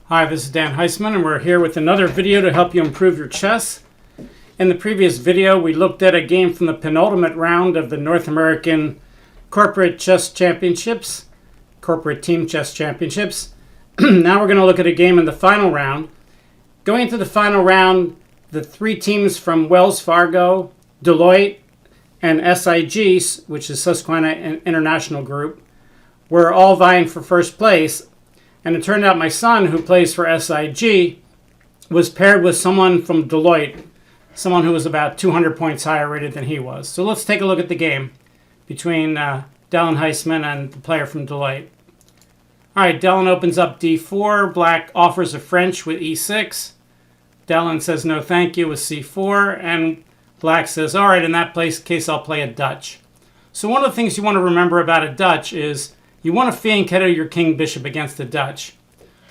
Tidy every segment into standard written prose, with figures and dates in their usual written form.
Hi, this is Dan Heisman, and we're here with another video to help you improve your chess. In the previous video, we looked at a game from the penultimate round of the North American Corporate Chess Championships, Corporate Team Chess Championships. Now we're going to look at a game in the final round. Going into the final round, the three teams from Wells Fargo, Deloitte, and SIG, which is Susquehanna International Group, were all vying for first place. And it turned out my son, who plays for SIG, was paired with someone from Deloitte, someone who was about 200 points higher rated than he was. So let's take a look at the game between Dallin Heisman and the player from Deloitte. All right, Dallin opens up d4. Black offers a French with e6. Dallin says no thank you with c4. And Black says, all right, in that case, I'll play a Dutch. So one of the things you want to remember about a Dutch is you want to fianchetto your king bishop against the Dutch.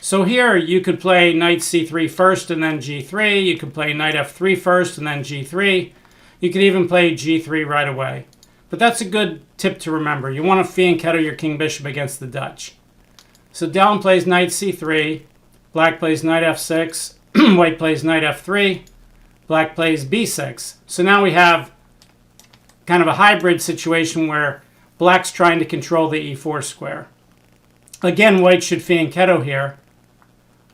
So here you could play knight c3 first and then g3. You could play knight f3 first and then g3. You could even play g3 right away. But that's a good tip to remember. You want to fianchetto your king bishop against the Dutch. So Dallin plays knight c3. Black plays knight f6. White plays knight f3. Black plays b6. So now we have kind of a hybrid situation where Black's trying to control the e4 square. Again, White should fianchetto here.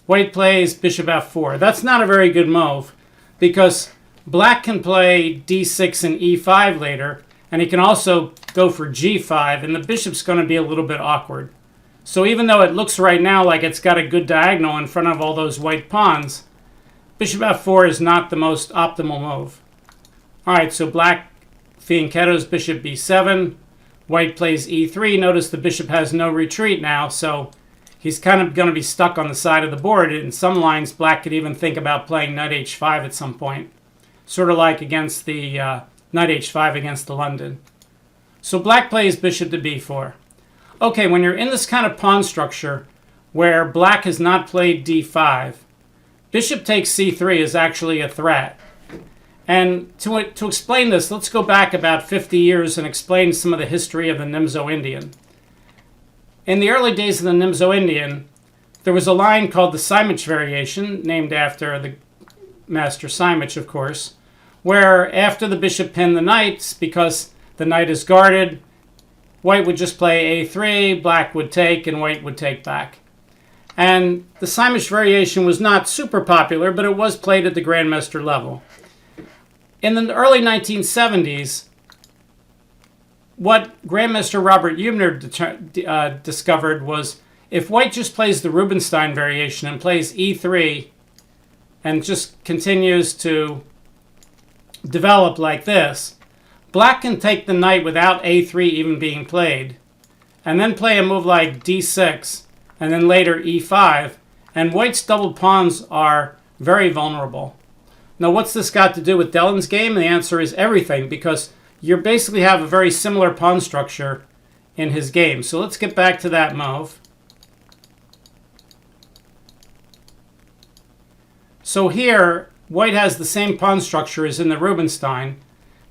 White plays bishop f4. That's not a very good move because Black can play d6 and e5 later, and he can also go for g5, and the bishop's going to be a little bit awkward. So even though it looks right now like it's got a good diagonal in front of all those white pawns, bishop f4 is not the most optimal move. All right, so Black fianchettos bishop b7. White plays e3. Notice the bishop has no retreat now, so he's kind of going to be stuck on the side of the board. In some lines, Black could even think about playing knight h5 at some point, sort of like against the knight h5 against the London. So Black plays bishop to b4. Okay, when you're in this kind of pawn structure where Black has not played d5, bishop takes c3 is actually a threat. And to explain this, let's go back about 50 years and explain some of the history of the Nimzo-Indian. In the early days of the Nimzo-Indian, there was a line called the Simic variation, named after the master Simic, of course, where after the bishop pinned the knights, because the knight is guarded, White would just play a3, Black would take, and White would take back. And the Simic variation was not super popular, but it was played at the grandmaster level. In the early 1970s, what Grandmaster Robert Eubner discovered was if White just plays the Rubinstein variation and plays e3 and just continues to develop like this, Black can take the knight without a3 even being played, and then play a move like d6, and then later e5, and White's doubled pawns are very vulnerable. Now, what's this got to do with Dallin's game? The answer is everything, because you basically have a very similar pawn structure in his game. So let's get back to that move. So here, White has the same pawn structure as in the Rubinstein.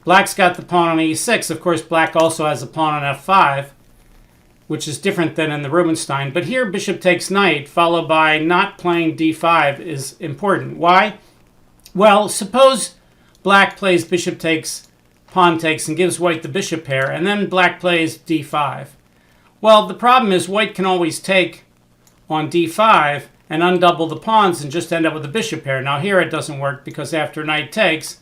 Black's got the pawn on e6. Of course, Black also has a pawn on f5, which is different than in the Rubinstein. But here, bishop takes knight, followed by not playing d5 is important. Why? Well, suppose Black plays bishop takes, pawn takes, and gives White the bishop pair, and then Black plays d5. Well, the problem is White can always take on d5 and undouble the pawns and just end up with the bishop pair. Now here it doesn't work because after knight takes,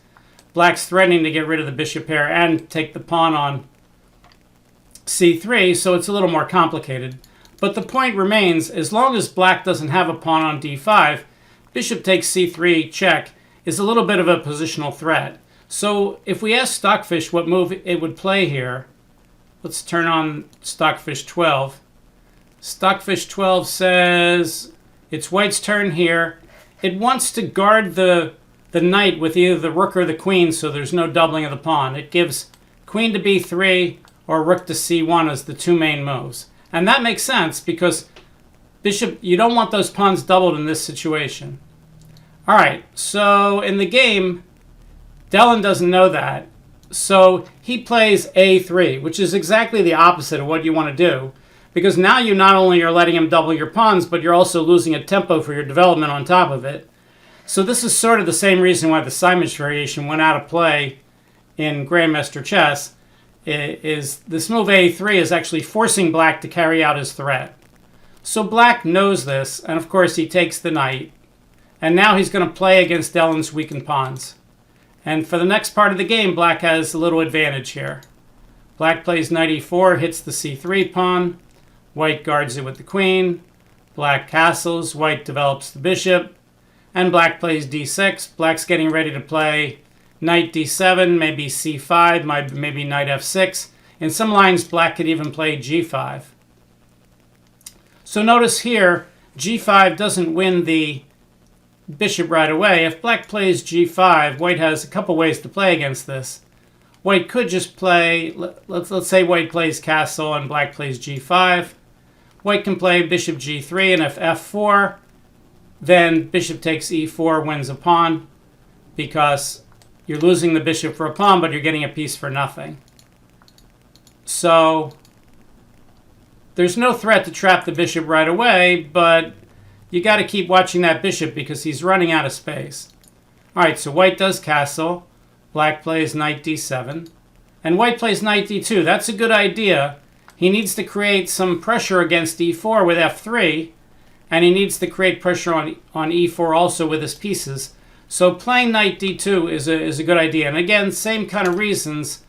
Black's threatening to get rid of the bishop pair and take the pawn on c3, so it's a little more complicated. But the point remains, as long as Black doesn't have a pawn on d5, bishop takes c3 check is a little bit of a positional threat. So if we ask Stockfish what move it would play here, let's turn on Stockfish 12. Stockfish 12 says it's White's turn here. It wants to guard the knight with either the rook or the queen so there's no doubling of the pawn. It gives queen to b3 or rook to c1 as the two main moves. And that makes sense because bishop, you don't want those pawns doubled in this situation. All right, so in the game, Dallin doesn't know that. So he plays a3, which is exactly the opposite of what you want to do. because now you not only are letting him double your pawns, but you're also losing a tempo for your development on top of it. So this is sort of the same reason why the Simons variation went out of play in Grandmaster Chess. Is this move A3 is actually forcing black to carry out his threat. So black knows this, and of course he takes the knight. And now he's going to play against Dellen's weakened pawns. And for the next part of the game, black has a little advantage here. Black plays knight e4, hits the c3 pawn. White guards it with the queen. Black castles. White develops the bishop. And black plays d6. Black's getting ready to play knight d7, maybe c5, maybe knight f6. In some lines, black could even play g5. So notice here, g5 doesn't win the bishop right away. If black plays g5, white has a couple ways to play against this. White could just play, let's say white plays castle and black plays g5. White can play bishop g3, and if f4, then bishop takes e4, wins a pawn, because you're losing the bishop for a pawn, but you're getting a piece for nothing. So there's no threat to trap the bishop right away, but you got to keep watching that bishop because he's running out of space. All right, so white does castle. Black plays knight d7. And white plays knight d2. That's a good idea. He needs to create some pressure against e4 with f3, and he needs to create pressure on e4 also with his pieces. So playing knight d2 is a good idea. And again, same kind of reasons,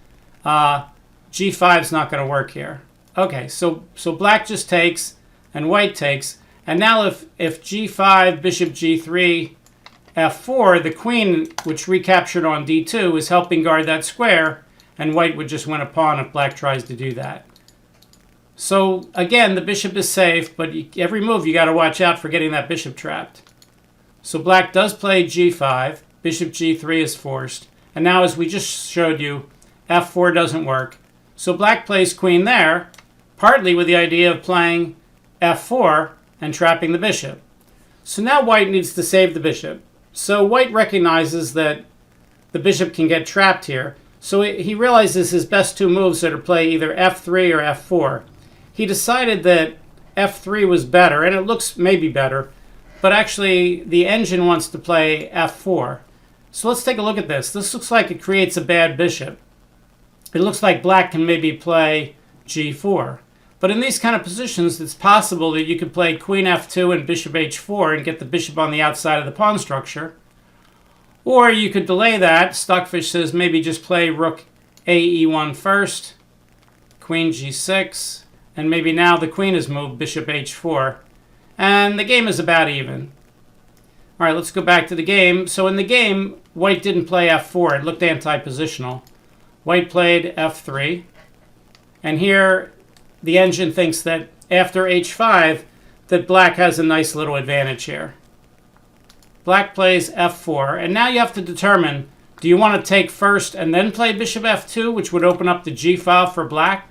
g5 is not going to work here. Okay, so black just takes and white takes. And now if g5, bishop g3, f4, the queen, which recaptured on d2, is helping guard that square, and white would just win a pawn if black tries to do that. So again, the bishop is safe, but every move you got to watch out for getting that bishop trapped. So black does play g5, bishop g3 is forced, and now as we just showed you, f4 doesn't work. So black plays queen there, partly with the idea of playing f4 and trapping the bishop. So now white needs to save the bishop. So white recognizes that the bishop can get trapped here. So he realizes his best two moves are to play either f3 or f4. He decided that f3 was better, and it looks maybe better, but actually the engine wants to play f4. So let's take a look at this. This looks like it creates a bad bishop. It looks like black can maybe play g4. But in these kind of positions, it's possible that you could play queen f2 and bishop h4 and get the bishop on the outside of the pawn structure. Or you could delay that. Stockfish says maybe just play rook ae1 first, queen g6, and maybe now the queen is moved, bishop h4. And the game is about even. All right, let's go back to the game. So in the game, white didn't play f4. It looked anti-positional. White played f3. And here, the engine thinks that after h5, that black has a nice little advantage here. Black plays f4, and now you have to determine, do you want to take first and then play bishop f2, which would open up the g file for black?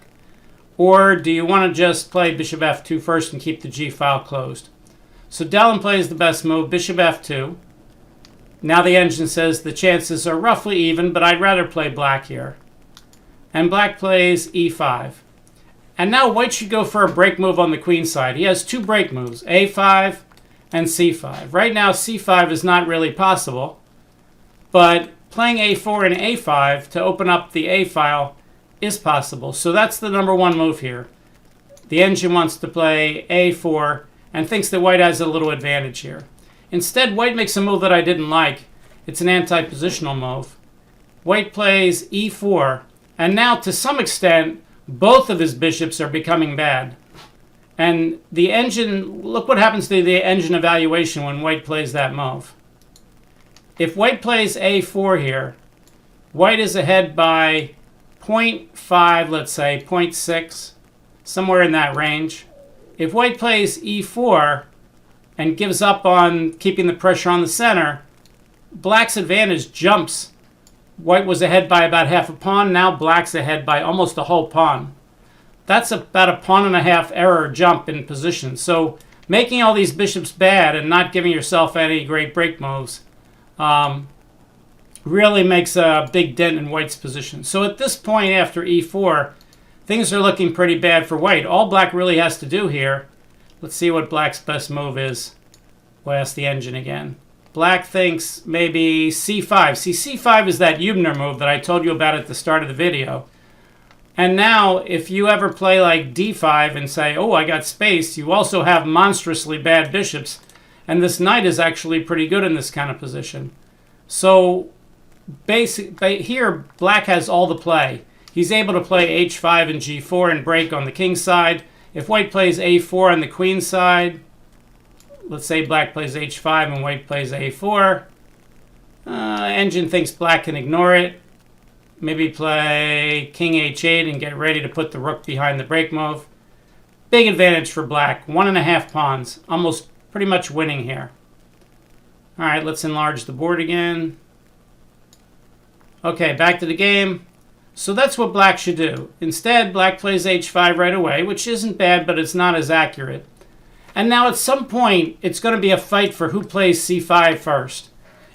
Or do you want to just play bishop f2 first and keep the g file closed? So Dellen plays the best move, bishop f2. Now the engine says the chances are roughly even, but I'd rather play black here. And black plays e5. And now white should go for a break move on the queen side. He has two break moves, a5 and c5. Right now, c5 is not really possible, but playing a4 and a5 to open up the a file is possible. So that's the number one move here. The engine wants to play a4 and thinks that white has a little advantage here. Instead, white makes a move that I didn't like. It's an anti-positional move. White plays e4, and now to some extent, both of his bishops are becoming bad. And the engine, look what happens to the engine evaluation when white plays that move. If white plays a4 here, white is ahead by 0.5, let's say, 0.6, somewhere in that range. If white plays e4 and gives up on keeping the pressure on the center, black's advantage jumps. White was ahead by about half a pawn, now black's ahead by almost a whole pawn. That's about a pawn and a half error jump in position. So making all these bishops bad and not giving yourself any great break moves really makes a big dent in white's position. So at this point after e4, things are looking pretty bad for white. All black really has to do here, let's see what black's best move is. We'll ask the engine again. Black thinks maybe c5. See, c5 is that Hübner move that I told you about at the start of the video. And now, if you ever play like d5 and say, oh, I got space, you also have monstrously bad bishops. And this knight is actually pretty good in this kind of position. So, here, black has all the play. He's able to play h5 and g4 and break on the king's side. If white plays a4 on the queen's side, let's say black plays h5 and white plays a4. Engine thinks black can ignore it. Maybe play king h8 and get ready to put the rook behind the break move. Big advantage for black. 1.5 pawns. Almost pretty much winning here. All right, let's enlarge the board again. Okay, back to the game. So that's what black should do. Instead, black plays h5 right away, which isn't bad, but it's not as accurate. And now at some point, it's going to be a fight for who plays c5 first.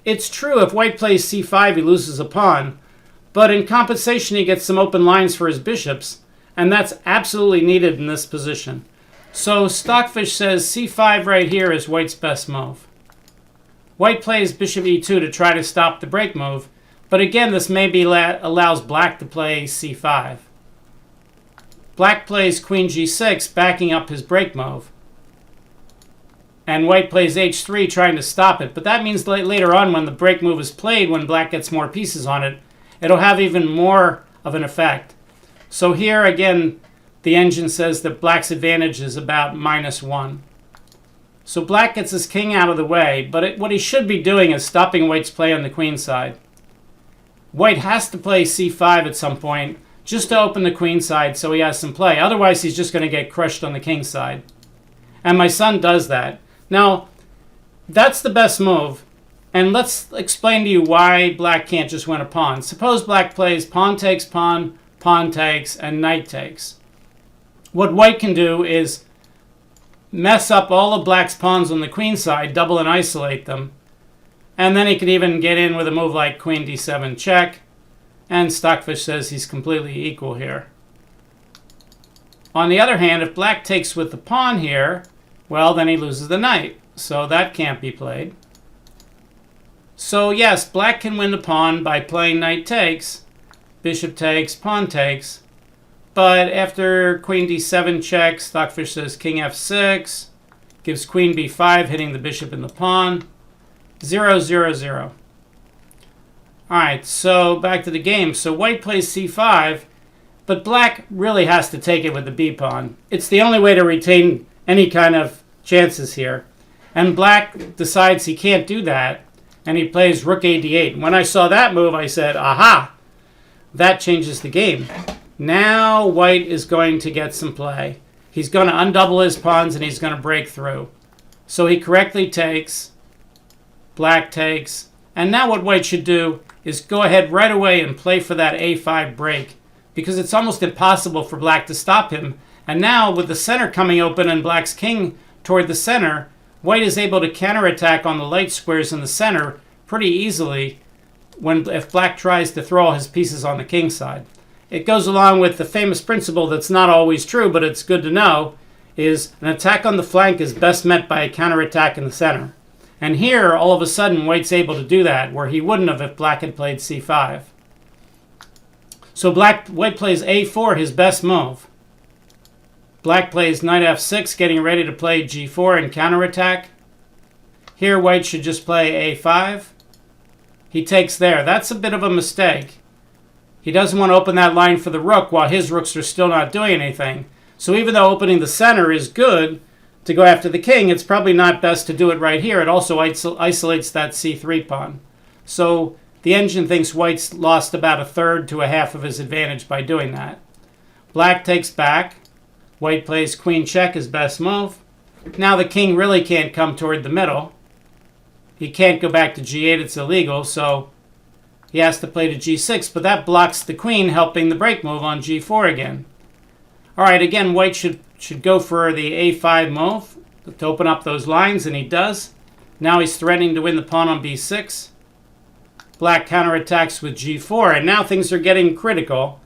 It's true, if white plays c5, he loses a pawn. But in compensation, he gets some open lines for his bishops, and that's absolutely needed in this position. So Stockfish says c5 right here is white's best move. White plays bishop e2 to try to stop the break move, but again, this maybe allows black to play c5. Black plays queen g6, backing up his break move. And white plays h3, trying to stop it. But that means later on, when the break move is played, when black gets more pieces on it, it'll have even more of an effect. So here, again, the engine says that black's advantage is about -1. So black gets his king out of the way, but what he should be doing is stopping white's play on the queen side. White has to play c5 at some point just to open the queen side so he has some play. Otherwise, he's just going to get crushed on the king side. And my son does that. Now, that's the best move. And let's explain to you why black can't just win a pawn. Suppose black plays pawn takes, pawn takes, and knight takes. What white can do is mess up all of black's pawns on the queen side, double and isolate them. And then he could even get in with a move like queen d7 check. And Stockfish says he's completely equal here. On the other hand, if black takes with the pawn here, well, then he loses the knight. So that can't be played. So yes, black can win the pawn by playing knight takes, bishop takes, pawn takes. But after queen d7 checks, Stockfish says king f6, gives queen b5, hitting the bishop and the pawn. 0, 0, 0. All right, so back to the game. So white plays c5, but black really has to take it with the b pawn. It's the only way to retain any kind of chances here. And black decides he can't do that, and he plays rook a d8. And when I saw that move, I said, aha, that changes the game. Now white is going to get some play. He's going to undouble his pawns, and he's going to break through. So he correctly takes, black takes, and now what white should do is go ahead right away and play for that a5 break, because it's almost impossible for black to stop him. And now with the center coming open and black's king toward the center, white is able to counterattack on the light squares in the center pretty easily if black tries to throw all his pieces on the king side. It goes along with the famous principle that's not always true, but it's good to know, is an attack on the flank is best met by a counterattack in the center. And here, all of a sudden, white's able to do that, where he wouldn't have if black had played c5. So white plays a4, his best move. Black plays knight f6, getting ready to play g4 and counterattack. Here, white should just play a5. He takes there. That's a bit of a mistake. He doesn't want to open that line for the rook while his rooks are still not doing anything. So even though opening the center is good to go after the king, it's probably not best to do it right here. It also isolates that c3 pawn. So the engine thinks white's lost about 1/3 to 1/2 of his advantage by doing that. Black takes back. White plays queen check, his best move. Now the king really can't come toward the middle. He can't go back to g8, it's illegal, so he has to play to g6, but that blocks the queen, helping the break move on g4 again. All right, again, white should go for the a5 move to open up those lines, and he does. Now he's threatening to win the pawn on b6. Black counterattacks with g4, and now things are getting critical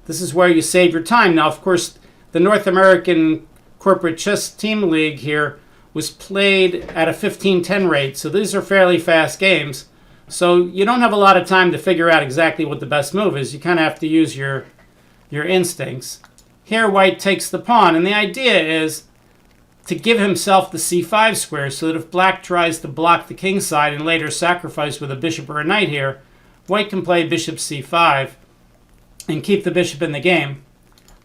This is where you save your time. Now, of course, the North American Corporate Chess Team League here was played at a 15-10 rate, so these are fairly fast games. So you don't have a lot of time to figure out exactly what the best move is. You kind of have to use your instincts. Here, white takes the pawn, and the idea is to give himself the c5 square so that if black tries to block the king side and later sacrifice with a bishop or a knight here, white can play bishop c5 and keep the bishop in the game.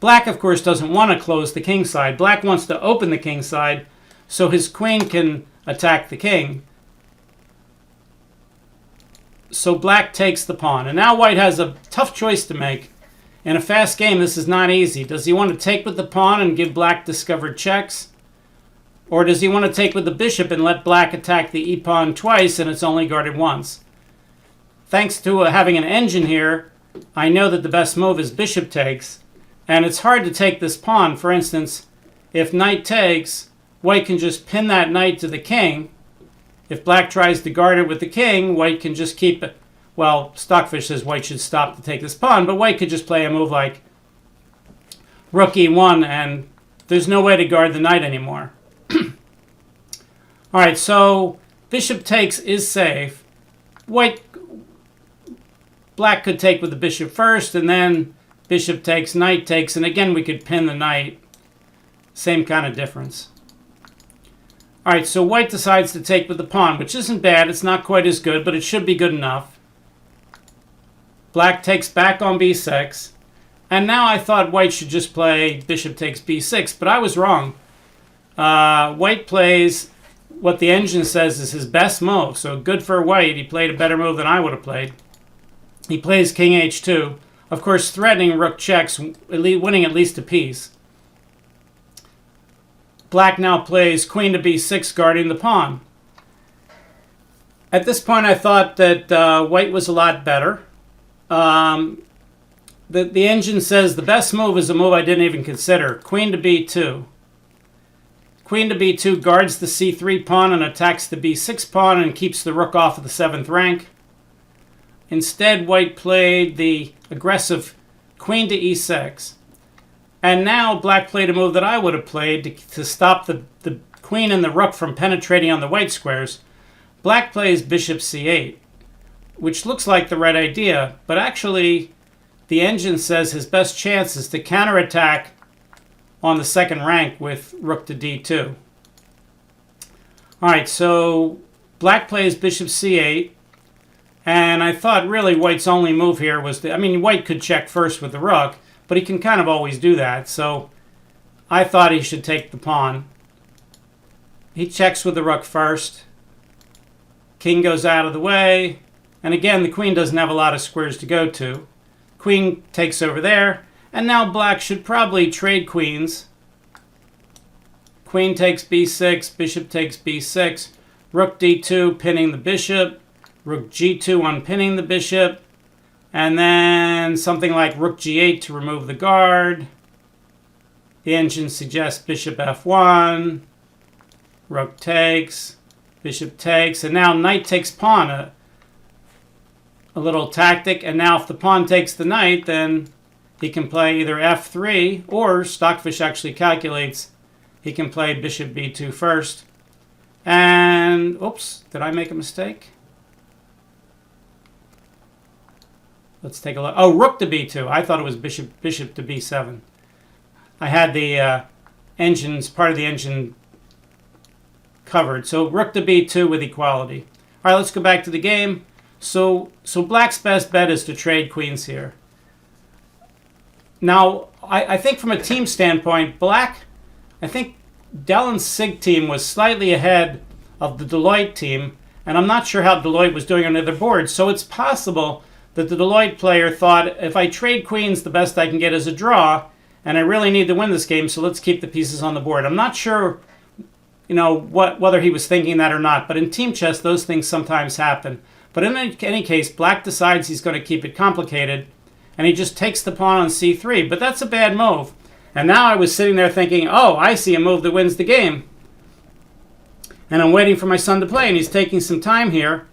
Black, of course, doesn't want to close the king side. Black wants to open the king side so his queen can attack the king. So black takes the pawn. And now white has a tough choice to make. In a fast game, this is not easy. Does he want to take with the pawn and give black discovered checks? Or does he want to take with the bishop and let black attack the e-pawn twice and it's only guarded once? Thanks to having an engine here, I know that the best move is bishop takes. And it's hard to take this pawn. For instance, if knight takes, white can just pin that knight to the king. If black tries to guard it with the king, white can just keep it. Well, Stockfish says white should stop to take this pawn, but white could just play a move like rook e1, and there's no way to guard the knight anymore. All right, so bishop takes is safe. Black could take with the bishop first, and then bishop takes, knight takes, and again we could pin the knight. Same kind of difference. All right, so white decides to take with the pawn, which isn't bad. It's not quite as good, but it should be good enough. Black takes back on b6. And now I thought white should just play bishop takes b6, but I was wrong. White plays what the engine says is his best move. So good for white. He played a better move than I would have played. He plays king h2. Of course, threatening rook checks, winning at least a piece. Black now plays queen to b6, guarding the pawn. At this point, I thought that white was a lot better. The engine says the best move is a move I didn't even consider. Queen to b2. Queen to b2 guards the c3 pawn and attacks the b6 pawn and keeps the rook off of the 7th rank. Instead, white played the aggressive queen to e6. And now black played a move that I would have played to stop the queen and the rook from penetrating on the white squares. Black plays bishop c8, which looks like the right idea, but actually the engine says his best chance is to counterattack on the 2nd rank with rook to d2. All right, so black plays bishop c8, and I thought really white's only move here was white could check first with the rook, but he can kind of always do that, so I thought he should take the pawn. He checks with the rook first. King goes out of the way, and again the queen doesn't have a lot of squares to go to. Queen takes over there, and now black should probably trade queens. Queen takes b6, bishop takes b6, rook d2 pinning the bishop, rook g2 unpinning the bishop, and then something like rook g8 to remove the guard. The engine suggests bishop f1, rook takes, bishop takes, and now knight takes pawn. A little tactic, and now if the pawn takes the knight, then he can play either f3, or Stockfish actually calculates he can play bishop b2 first. And, oops, did I make a mistake? Let's take a look. Oh, rook to b2. I thought it was bishop to b7. I had the part of the engine covered. So rook to b2 with equality. All right, let's go back to the game. So black's best bet is to trade queens here. Now, I think from a team standpoint, I think Dellen's SIG team was slightly ahead of the Deloitte team, and I'm not sure how Deloitte was doing on the other boards. So it's possible that the Deloitte player thought, if I trade queens, the best I can get is a draw, and I really need to win this game, so let's keep the pieces on the board. I'm not sure, whether he was thinking that or not, but in team chess, those things sometimes happen. But in any case, black decides he's going to keep it complicated, and he just takes the pawn on c3. But that's a bad move. And now I was sitting there thinking, oh, I see a move that wins the game. And I'm waiting for my son to play, and he's taking some time here.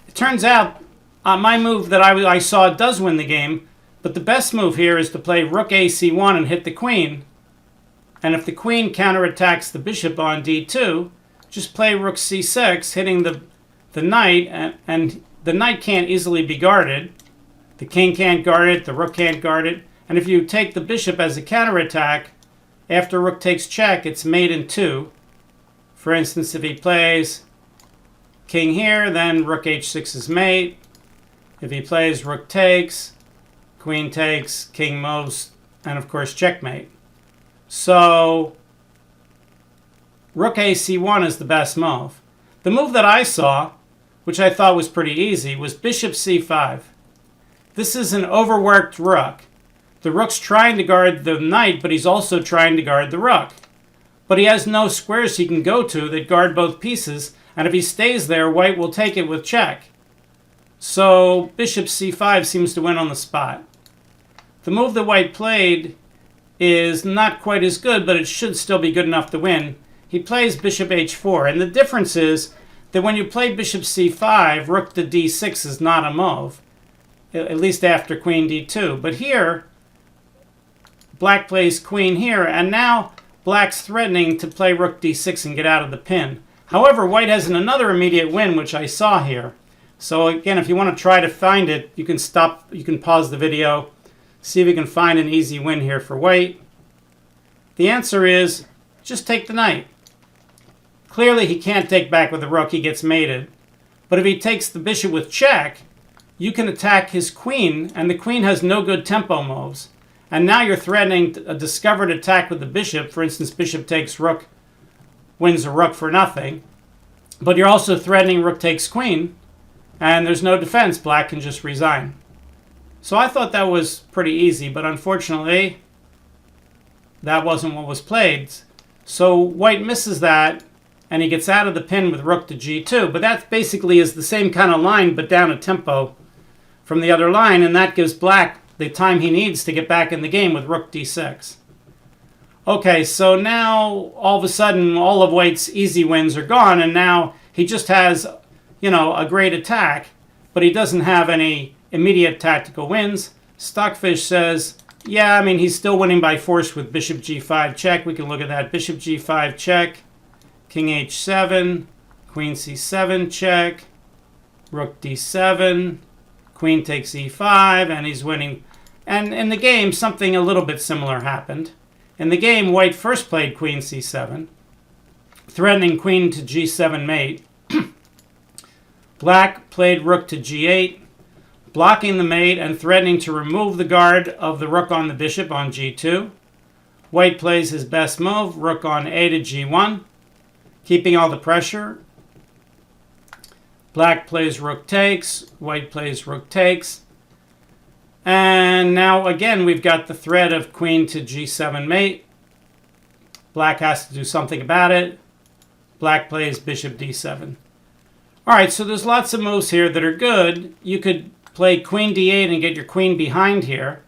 It turns out my move that I saw does win the game. But the best move here is to play rook ac1 and hit the queen. And if the queen counterattacks the bishop on d2, just play rook c6, hitting the knight, and the knight can't easily be guarded. The king can't guard it, the rook can't guard it. And if you take the bishop as a counterattack, after rook takes check, it's mate in two. For instance, if he plays king here, then rook h6 is mate. If he plays rook takes, queen takes, king moves, and of course checkmate. So rook ac1 is the best move. The move that I saw, which I thought was pretty easy, was bishop c5. This is an overworked rook. The rook's trying to guard the knight, but he's also trying to guard the rook. But he has no squares he can go to that guard both pieces, and if he stays there, white will take it with check. So bishop c5 seems to win on the spot. The move that white played is not quite as good, but it should still be good enough to win. He plays bishop h4, and the difference is that when you play bishop c5, rook to d6 is not a move, at least after queen d2. But here, black plays queen here, and now black's threatening to play rook d6 and get out of the pin. However, white has another immediate win, which I saw here. So again, if you want to try to find it, you can stop, you can pause the video, see if you can find an easy win here for white. The answer is just take the knight. Clearly he can't take back with the rook, he gets mated. But if he takes the bishop with check, you can attack his queen, and the queen has no good tempo moves. And now you're threatening a discovered attack with the bishop. For instance, bishop takes rook, wins a rook for nothing. But you're also threatening rook takes queen, and there's no defense. Black can just resign. So I thought that was pretty easy, but unfortunately, that wasn't what was played. So white misses that, and he gets out of the pin with rook to g2. But that basically is the same kind of line, but down a tempo from the other line, and that gives black the time he needs to get back in the game with rook d6. Okay, so now all of a sudden all of white's easy wins are gone, and now he just has, a great attack, but he doesn't have any immediate tactical wins. Stockfish says, yeah, he's still winning by force with bishop g5 check. We can look at that. Bishop g5 check, king h7, queen c7 check, rook d7, queen takes e5, and he's winning. And in the game, something a little bit similar happened. In the game, white first played queen c7, threatening queen to g7 mate. Black played rook to g8, blocking the mate and threatening to remove the guard of the rook on the bishop on g2. White plays his best move, rook on a to g1, keeping all the pressure. Black plays rook takes, white plays rook takes. And now again we've got the threat of queen to g7 mate. Black has to do something about it. Black plays bishop d7. Alright, so there's lots of moves here that are good. You could play queen d8 and get your queen behind here.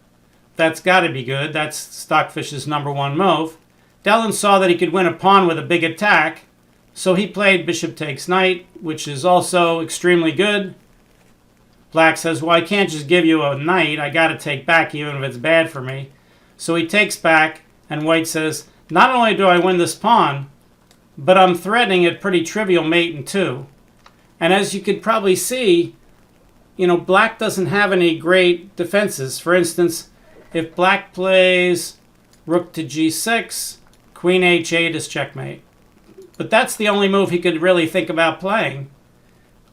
That's got to be good. That's Stockfish's number one move. Dellin saw that he could win a pawn with a big attack, so he played bishop takes knight, which is also extremely good. Black says, well, I can't just give you a knight. I got to take back even if it's bad for me. So he takes back, and white says, not only do I win this pawn, but I'm threatening a pretty trivial mate in two. And as you could probably see, black doesn't have any great defenses. For instance, if black plays rook to g6, queen h8 is checkmate. But that's the only move he could really think about playing.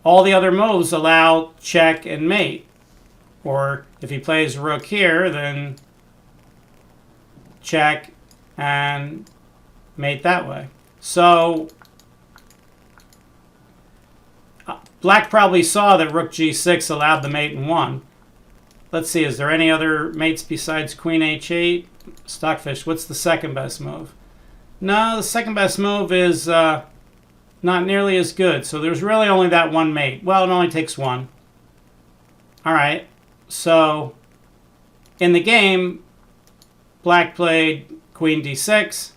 All the other moves allow check and mate. Or if he plays rook here, then check and mate that way. So black probably saw that rook g6 allowed the mate and won. Let's see, is there any other mates besides queen h8? Stockfish, what's the second best move? No, the second best move is not nearly as good. So there's really only that one mate. Well, it only takes one. All right. So in the game, black played queen d6,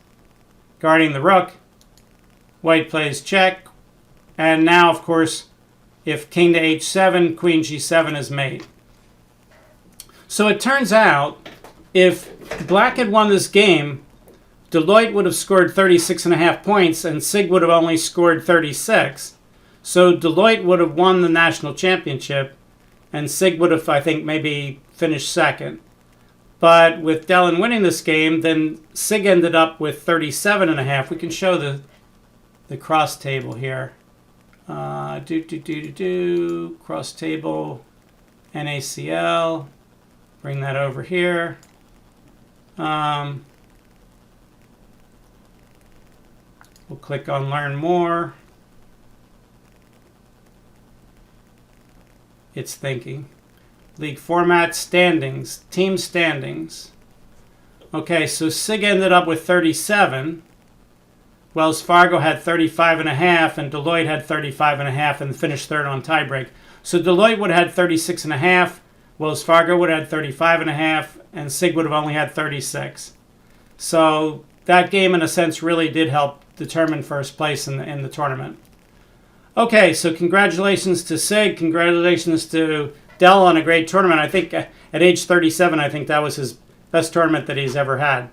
guarding the rook. White plays check. And now, of course, if king to h7, queen g7 is mate. So it turns out if Black had won this game, Deloitte would have scored 36.5 points and Sig would have only scored 36. So Deloitte would have won the national championship and Sig would have, I think, maybe finished second. But with Dellin winning this game, then Sig ended up with 37.5. We can show the cross table here. Cross table, NACL. Bring that over here. We'll click on Learn More. It's thinking. League format, standings, team standings. Okay, so Sig ended up with 37. Wells Fargo had 35.5 and Deloitte had 35.5 and finished third on tiebreak. So Deloitte would have had 36.5, Wells Fargo would have had 35.5, and Sig would have only had 36. So that game, in a sense, really did help determine first place in the tournament. Okay, so congratulations to Sig. Congratulations to Dell on a great tournament. I think at age 37, I think that was his best tournament that he's ever had.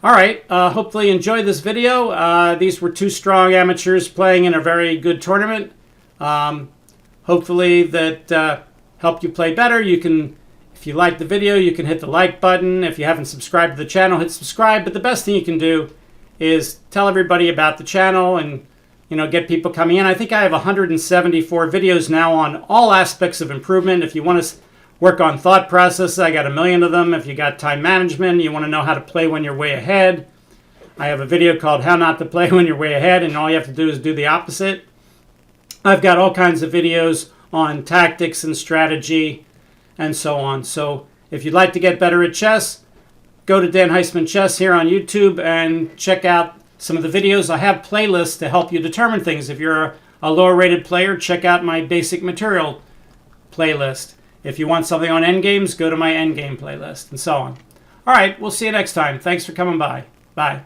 All right, hopefully you enjoyed this video. These were two strong amateurs playing in a very good tournament. Hopefully that helped you play better. You can, if you liked the video, you can hit the like button. If you haven't subscribed to the channel, hit subscribe. But the best thing you can do is tell everybody about the channel and get people coming in. I think I have 174 videos now on all aspects of improvement. If you want to work on thought process, I got 1 million of them. If you got time management, you want to know how to play when you're way ahead, I have a video called How Not to Play When You're Way Ahead, and all you have to do is do the opposite. I've got all kinds of videos on tactics and strategy and so on. So if you'd like to get better at chess, go to Dan Heisman Chess here on YouTube and check out some of the videos. I have playlists to help you determine things. If you're a lower rated player, check out my basic material playlist. If you want something on endgames, go to my endgame playlist, and so on. All right, we'll see you next time. Thanks for coming by. Bye.